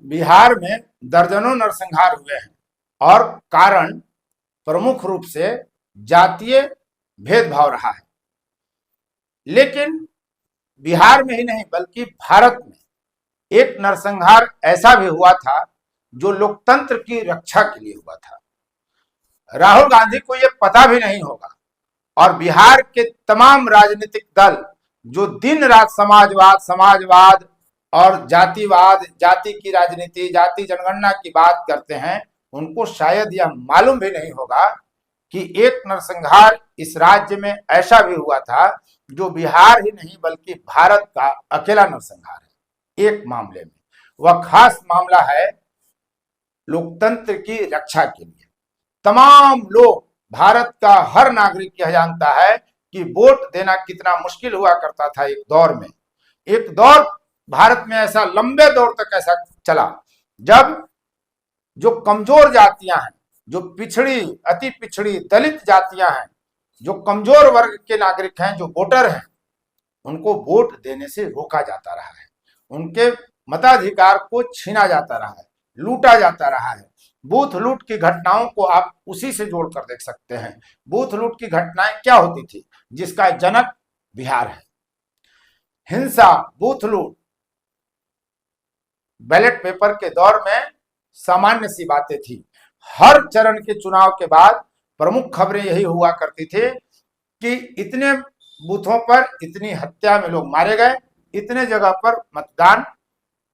बिहार में दर्जनों नरसंहार हुए हैं और कारण प्रमुख रूप से जातीय भेदभाव रहा है। लेकिन बिहार में ही नहीं बल्कि भारत में एक नरसंहार ऐसा भी हुआ था जो लोकतंत्र की रक्षा के लिए हुआ था। राहुल गांधी को यह पता भी नहीं होगा और बिहार के तमाम राजनीतिक दल जो दिन रात समाजवाद समाजवाद और जातिवाद, जाति की राजनीति, जाति जनगणना की बात करते हैं, उनको शायद यह मालूम भी नहीं होगा कि एक नरसंहार इस राज्य में ऐसा भी हुआ था जो बिहार ही नहीं बल्कि भारत का अकेला नरसंहार है। एक मामले में वह खास मामला है लोकतंत्र की रक्षा के लिए। तमाम लोग, भारत का हर नागरिक यह जानता है कि वोट देना कितना मुश्किल हुआ करता था। एक दौर में, एक दौर भारत में ऐसा लंबे दौर तक ऐसा चला जब जो कमजोर जातियां हैं, जो पिछड़ी, अति पिछड़ी, दलित जातियां हैं, जो कमजोर वर्ग के नागरिक हैं, जो वोटर हैं, उनको वोट देने से रोका जाता रहा है, उनके मताधिकार को छीना जाता रहा है, लूटा जाता रहा है। बूथ लूट की घटनाओं को आप उसी से जोड़कर देख सकते हैं। बूथ लूट की घटनाएं क्या होती थी, जिसका जनक बिहार है। हिंसा, बूथ लूट बैलेट पेपर के दौर में सामान्य सी बातें थी। हर चरण के चुनाव के बाद प्रमुख खबरें यही हुआ करती थी कि इतने बूथों पर इतनी हत्या में लोग मारे गए, इतने जगह पर मतदान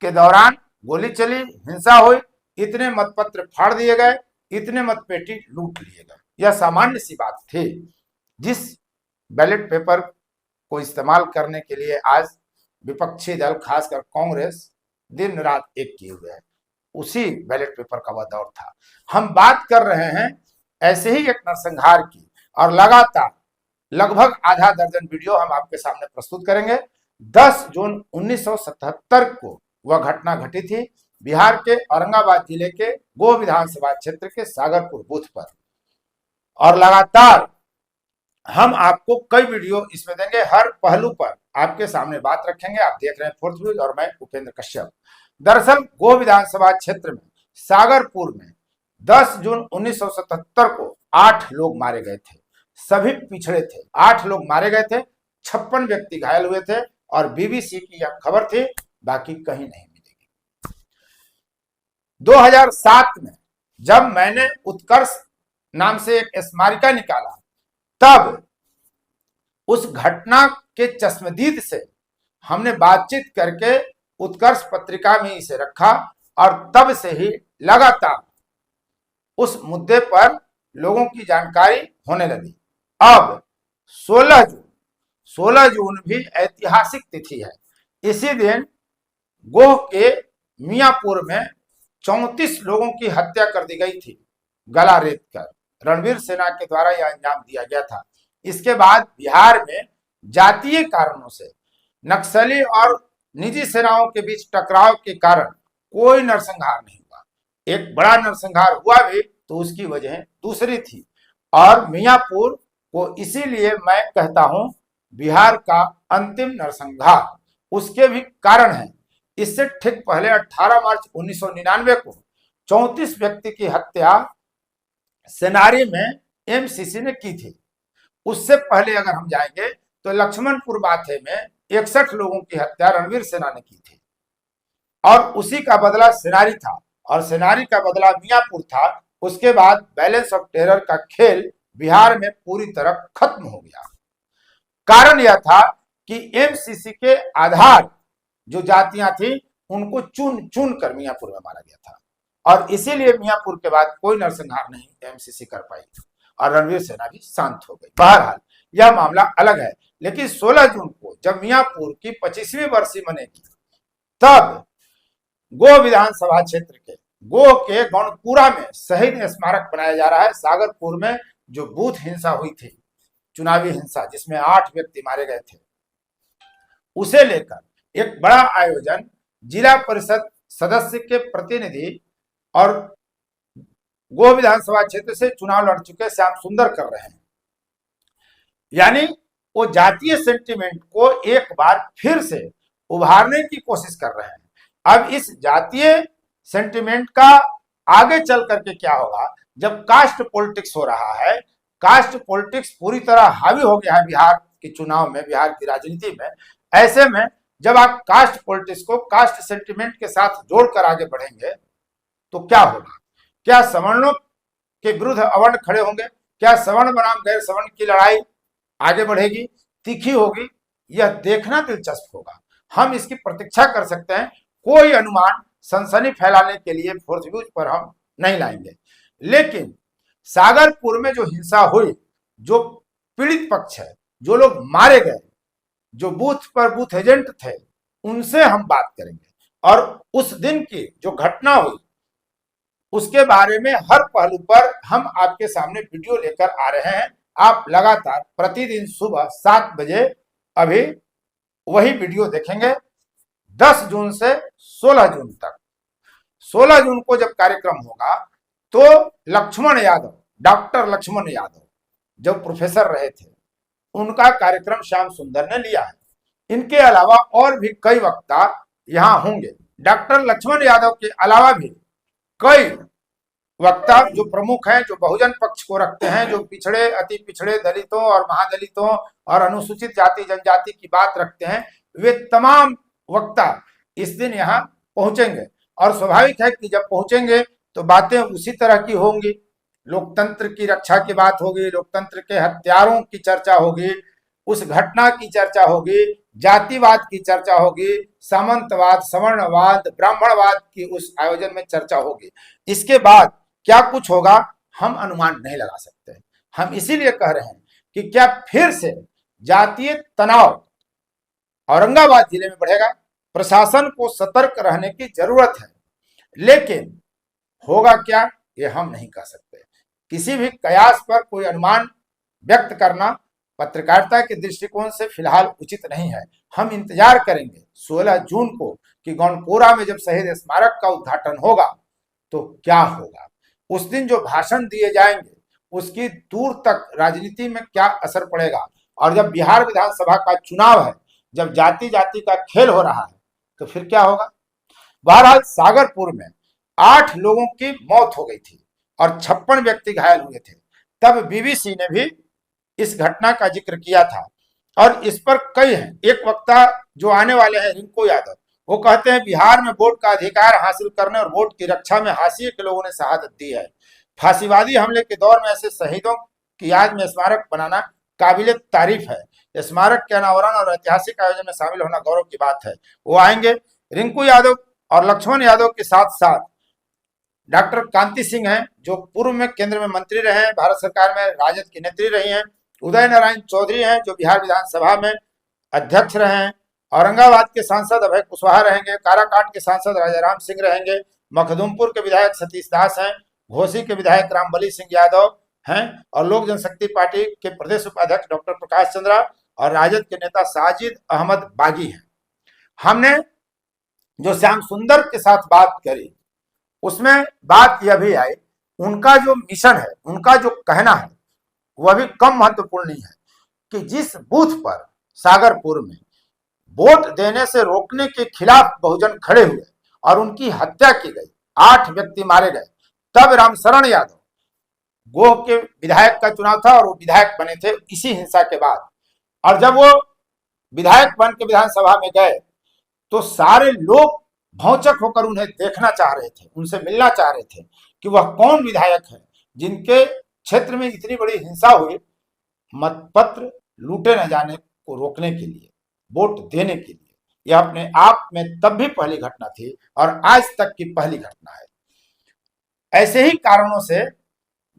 के दौरान गोली चली, हिंसा हुई, इतने मतपत्र फाड़ दिए गए, इतने मतपेटी लूट लिए गए। यह सामान्य सी बात थी। जिस बैलेट पेपर को इस्तेमाल करने के लिए आज विपक्षी दल, खासकर कांग्रेस, दिन रात एक किए हुए है, उसी बैलेट पेपर का वह दौर था। हम बात कर रहे हैं ऐसे ही एक नरसंहार की और लगातार लगभग आधा दर्जन वीडियो हम आपके सामने प्रस्तुत करेंगे। 10 जून 1977 को वह घटना घटी थी बिहार के औरंगाबाद जिले के गोह विधानसभा क्षेत्र के सागरपुर बूथ पर, और लगातार हम आपको कई वीडियो इसमें देंगे। हर पहलू पर आपके सामने बात रखेंगे। आप देख रहे हैं फोर्थ व्यूज और मैं उपेंद्र कश्यप। दरअसल गोह विधानसभा क्षेत्र में सागरपुर में 10 जून 1977 को 8 लोग मारे गए थे। सभी पिछड़े थे। 8 लोग मारे गए थे, 56 व्यक्ति घायल हुए थे और बीबीसी की यह खबर थी, बाकी कहीं नहीं मिलेगी। 2007 में जब मैंने उत्कर्ष नाम से एक स्मारिका निकाला, तब उस घटना के चश्मदीद से हमने बातचीत करके उत्कर्ष पत्रिका में इसे रखा और तब से ही लगातार उस मुद्दे पर लोगों की जानकारी होने लगी। अब 16 जून भी ऐतिहासिक तिथि है। इसी दिन गोह के मियापुर में 34 लोगों की हत्या कर दी गई थी, गला रेत कर। रणवीर सेना के द्वारा यह अंजाम दिया गया था। इसके बाद बिहार में जातीय कारणों से नक्सली और निजी सेनाओं के बीच टकराव के कारण कोई नरसंहार नहीं हुआ। एक बड़ा नरसंहार हुआ भी तो उसकी वजह दूसरी थी, और मियापुर को इसीलिए मैं कहता हूं बिहार का अंतिम नरसंहार। उसके भी कारण हैं। इससे ठीक पहले 18 मार्च 1999 को 34 व्यक्ति की हत्या सेनारी में एमसीसी ने की थी। उससे पहले अगर हम जाएंगे तो लक्ष्मणपुर बाथे में 61 लोगों की हत्या रणवीर सेना ने की थी, और उसी का बदला सेनारी था और सेनारी का बदला मियापुर था। उसके बाद बैलेंस ऑफ टेरर का खेल बिहार में पूरी तरह खत्म हो गया। कारण यह था कि एमसीसी के आधार जो जातियां थी उनको चुन चुन कर मियापुर में मारा गया था, और इसीलिए मियापुर के बाद कोई नरसंहार नहीं एमसीसी कर पाई और रणवीर सेना भी शांत हो गई। बहरहाल यह मामला अलग है। लेकिन 16 जून को जब मियापुर की 25वीं बरसी मनेगी, तब गोह विधानसभा क्षेत्र के गोह के गौनपुरा में शहीद स्मारक बनाया जा रहा है। सागरपुर में जो बूथ हिंसा हुई थी, चुनावी हिंसा, जिसमें 8 व्यक्ति मारे गए थे, उसे लेकर एक बड़ा आयोजन जिला परिषद सदस्य के प्रतिनिधि और गोह विधानसभा क्षेत्र से चुनाव लड़ चुके श्याम सुंदर कर रहे हैं। यानी वो जातीय सेंटिमेंट को एक बार फिर से उभारने की कोशिश कर रहे हैं। अब इस जातीय सेंटिमेंट का आगे चल करके क्या होगा, जब कास्ट पॉलिटिक्स हो रहा है, कास्ट पॉलिटिक्स पूरी तरह हावी हो गया है बिहार के चुनाव में, बिहार की राजनीति में। ऐसे में जब आप कास्ट पॉलिटिक्स को कास्ट सेंटिमेंट के साथ जोड़कर आगे बढ़ेंगे तो क्या होगा? क्या सवर्णों के विरुद्ध अवर्ण खड़े होंगे? क्या सवर्ण बनाम गैर सवर्ण की लड़ाई आगे बढ़ेगी, तीखी होगी? यह देखना दिलचस्प होगा। हम इसकी प्रतीक्षा कर सकते हैं। कोई अनुमान सनसनी फैलाने के लिए फोर्थ व्यूज पर हम नहीं लाएंगे, लेकिन सागरपुर में जो हिंसा हुई, जो पीड़ित पक्ष है, जो लोग मारे गए, जो बूथ पर बूथ एजेंट थे, उनसे हम बात करेंगे। और उस दिन की जो घटना हुई उसके बारे में हर पहलू पर हम आपके सामने वीडियो लेकर आ रहे हैं। आप लगातार प्रतिदिन सुबह 7 बजे अभी वही वीडियो देखेंगे। 10 जून से 16 जून तक, 16 जून को जब कार्यक्रम होगा तो लक्ष्मण यादव, डॉक्टर लक्ष्मण यादव जो प्रोफेसर रहे थे, उनका कार्यक्रम श्याम सुंदर ने लिया है। इनके अलावा और भी कई वक्ता यहां होंगे। डॉक्टर लक्ष्मण यादव के अलावा भी कई वक्ता जो प्रमुख हैं, जो बहुजन पक्ष को रखते हैं, जो पिछड़े, अति पिछड़े, दलितों और महादलितों और अनुसूचित जाति जनजाति की बात रखते हैं, वे तमाम वक्ता इस दिन यहाँ पहुंचेंगे। और स्वाभाविक है कि जब पहुंचेंगे तो बातें उसी तरह की होंगी। लोकतंत्र की रक्षा की बात होगी, लोकतंत्र के हत्यारों की चर्चा होगी, उस घटना की चर्चा होगी, जातिवाद की चर्चा होगी, सामंतवाद, सवर्णवाद, ब्राह्मणवाद की उस आयोजन में चर्चा होगी। इसके बाद क्या कुछ होगा हम अनुमान नहीं लगा सकते। हम इसीलिए कह रहे हैं कि क्या फिर से जातीय तनाव औरंगाबाद जिले में बढ़ेगा? प्रशासन को सतर्क रहने की जरूरत है, लेकिन होगा क्या ये हम नहीं कह सकते। किसी भी कयास पर कोई अनुमान व्यक्त करना पत्रकारिता के दृष्टिकोण से फिलहाल उचित नहीं है। हम इंतजार करेंगे 16 जून को कि गौनपुरा में जब शहीद स्मारक का उद्घाटन होगा तो क्या होगा। उस दिन जो भाषण दिए जाएंगे उसकी दूर तक राजनीति में क्या असर पड़ेगा। और जब बिहार विधानसभा का चुनाव है, जब जाति जाति का खेल हो रहा है, तो फिर क्या होगा। बहरहाल सागरपुर में 8 लोगों की मौत हो गई थी और 56 व्यक्ति घायल हुए थे। तब बीबीसी ने भी इस घटना का जिक्र किया था और इस पर कई हैं। एक वक्ता जो आने वाले हैं, रिंकू यादव, वो कहते हैं बिहार में वोट का अधिकार हासिल करने और वोट की रक्षा में हाशिए के लोगों ने शहादत दी है। फांसीवादी हमले के दौर में ऐसे शहीदों की याद में स्मारक बनाना काबिले तारीफ है। स्मारक के अनावरण और ऐतिहासिक आयोजन में शामिल होना गौरव की बात है। वो आएंगे। रिंकू यादव और लक्ष्मण यादव के साथ साथ डॉक्टर कांति सिंह हैं, जो पूर्व में केंद्र में मंत्री रहे हैं, भारत सरकार में राजद की नेत्री रही हैं। उदय नारायण चौधरी हैं, जो बिहार विधानसभा में अध्यक्ष रहे हैं। औरंगाबाद के सांसद अभय कुशवाहा रहेंगे। काराकाट के सांसद राजाराम सिंह रहेंगे। मखदूमपुर के विधायक सतीश दास हैं। घोसी के विधायक रामबली सिंह यादव हैं और लोक जनशक्ति पार्टी के प्रदेश उपाध्यक्ष डॉक्टर प्रकाश चंद्रा और राजद के नेता साजिद अहमद बागी हैं। हमने जो श्याम सुंदर के साथ बात करी उसमें बात यह भी आई, उनका जो मिशन है, उनका जो कहना है, वह भी कम महत्वपूर्ण नहीं है कि जिस बूथ पर सागरपुर में वोट देने से रोकने के खिलाफ बहुजन खड़े हुए और उनकी हत्या की गई, 8 व्यक्ति मारे गए, तब रामशरण यादव गोह के विधायक का चुनाव था और वो विधायक बने थे इसी हिंसा के बाद। और जब वो विधायक बन के विधानसभा में गए तो सारे लोग भौचक होकर उन्हें देखना चाह रहे थे, उनसे मिलना चाह रहे थे कि वह कौन विधायक है जिनके क्षेत्र में इतनी बड़ी हिंसा हुई, मतपत्र लूटे न जाने को रोकने के लिए, वोट देने के लिए। यह अपने आप में तब भी पहली घटना थी और आज तक की पहली घटना है। ऐसे ही कारणों से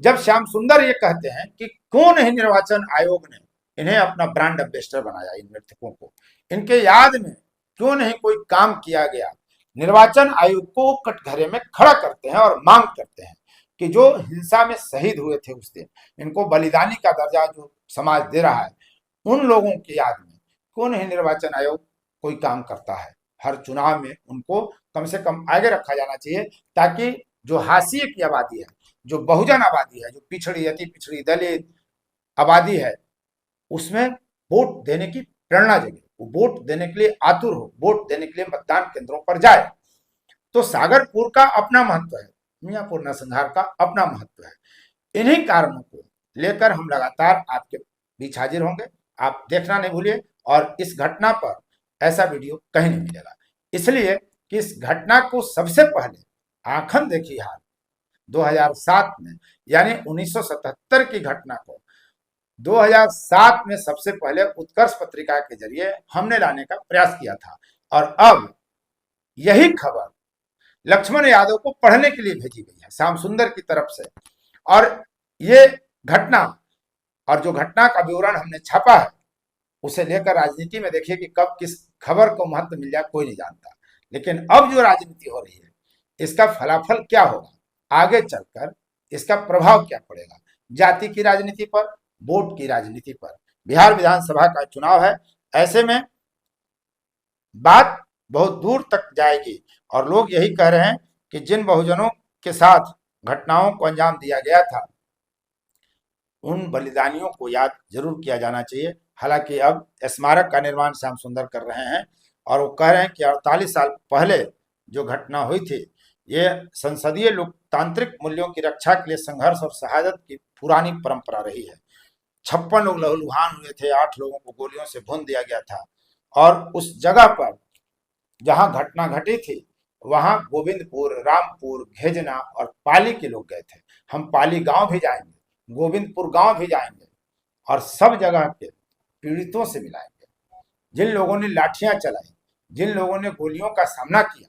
जब श्याम सुंदर ये कहते हैं कि क्यों नहीं निर्वाचन आयोग ने इन्हें अपना ब्रांड एम्बेसडर बनाया, इन मृतकों को, इनके याद में क्यों नहीं कोई काम किया गया। निर्वाचन आयोग को कटघरे में खड़ा करते हैं और मांग करते हैं कि जो हिंसा में शहीद हुए थे उस दिन, इनको बलिदानी का दर्जा जो समाज दे रहा है, उन लोगों की याद में क्यों नहीं निर्वाचन आयोग कोई काम करता है। हर चुनाव में उनको कम से कम आगे रखा जाना चाहिए ताकि जो हाशिए की आबादी है, जो बहुजन आबादी है, जो पिछड़ी, अति पिछड़ी, दलित आबादी है, उसमें वोट देने की प्रेरणा जगे, वो वोट देने के लिए आतुर हो, वोट देने के लिए मतदान केंद्रों पर जाए। तो सागरपुर का अपना महत्व है, मियाँपुर नरसंहार का अपना महत्व है। इन्हीं कारणों को लेकर हम लगातार आपके बीच हाजिर होंगे। आप देखना नहीं भूलिए, और इस घटना पर ऐसा वीडियो कहीं नहीं मिलेगा, इसलिए कि इस घटना को सबसे पहले आखन देखी हाल 2007 में, यानी 1977 की घटना को 2007 में सबसे पहले उत्कर्ष पत्रिका के जरिए हमने लाने का प्रयास किया था, और अब यही खबर लक्ष्मण यादव को पढ़ने के लिए भेजी गई है श्याम सुंदर की तरफ से। और ये घटना, और जो घटना का विवरण हमने छापा है, उसे लेकर राजनीति में देखिए कि कब किस खबर को महत्व मिल जाए कोई नहीं जानता। लेकिन अब जो राजनीति हो रही है, इसका फलाफल क्या होगा, आगे चलकर इसका प्रभाव क्या पड़ेगा, जाति की राजनीति पर, वोट की राजनीति पर। बिहार विधानसभा का चुनाव है, ऐसे में बात बहुत दूर तक जाएगी, और लोग यही कह रहे हैं कि जिन बहुजनों के साथ घटनाओं को अंजाम दिया गया था, उन बलिदानियों को याद जरूर किया जाना चाहिए। हालांकि अब स्मारक का निर्माण श्याम सुंदर कर रहे हैं, और वो कह रहे हैं कि 48 साल पहले जो घटना हुई थी, ये संसदीय लोकतांत्रिक मूल्यों की रक्षा के लिए संघर्ष और शहादत की पुरानी परंपरा रही है। 56 लोग लहूलुहान हुए थे, 8 लोगों को गोलियों से भून दिया गया था, और उस जगह पर जहां घटना घटी थी, वहां गोविंदपुर, रामपुर, घेजना और पाली के लोग गए थे। हम पाली गांव भी जाएंगे, गोविंदपुर गांव भी जाएंगे, और सब जगह के पीड़ितों से मिलाएंगे, जिन लोगों ने लाठियां चलाई, जिन लोगों ने गोलियों का सामना किया,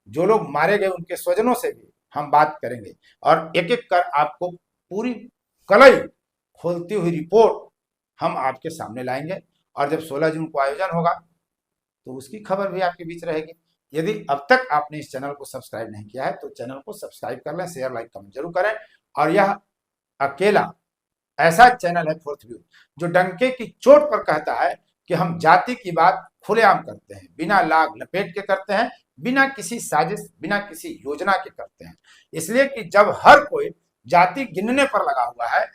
जो लोग मारे गए, उनके स्वजनों से भी हम बात करेंगे, और एक एक कर आपको पूरी कलई खोलती हुई रिपोर्ट हम आपके सामने लाएंगे। और जब 16 जून को आयोजन होगा तो उसकी खबर भी आपके बीच रहेगी। यदि अब तक आपने इस चैनल को सब्सक्राइब नहीं किया है तो चैनल को सब्सक्राइब कर लें, शेयर, लाइक, कमेंट जरूर करें। और यह अकेला ऐसा चैनल है फोर्थ व्यू, जो डंके की चोट पर कहता है कि हम जाति की बात खुलेआम करते हैं, बिना लाग लपेट के करते हैं, बिना किसी साजिश, बिना किसी योजना के करते हैं। इसलिए कि जब हर कोई जाति गिनने पर लगा हुआ है,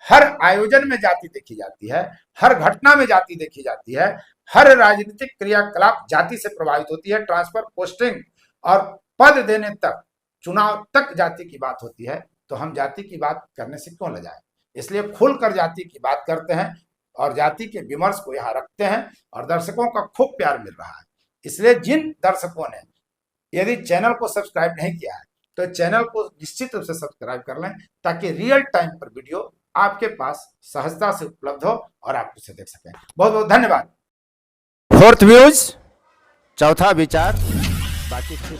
हर आयोजन में जाति देखी जाती है, हर घटना में जाति देखी जाती है, हर राजनीतिक क्रियाकलाप जाति से प्रभावित होती है, ट्रांसफर, पोस्टिंग और पद देने तक, चुनाव तक जाति की बात होती है, तो हम जाति की बात करने से क्यों लजाएं। इसलिए खुलकर जाति की बात करते हैं, और जाति के विमर्श को यहाँ रखते हैं, और दर्शकों का खूब प्यार मिल रहा है। इसलिए जिन दर्शकों ने यदि चैनल को सब्सक्राइब नहीं किया है तो चैनल को निश्चित रूप से सब्सक्राइब कर लें, ताकि रियल टाइम पर वीडियो आपके पास सहजता से उपलब्ध हो और आप उसे देख सकें। बहुत बहुत धन्यवाद। फोर्थ व्यूज, चौथा विचार, बाकी फिर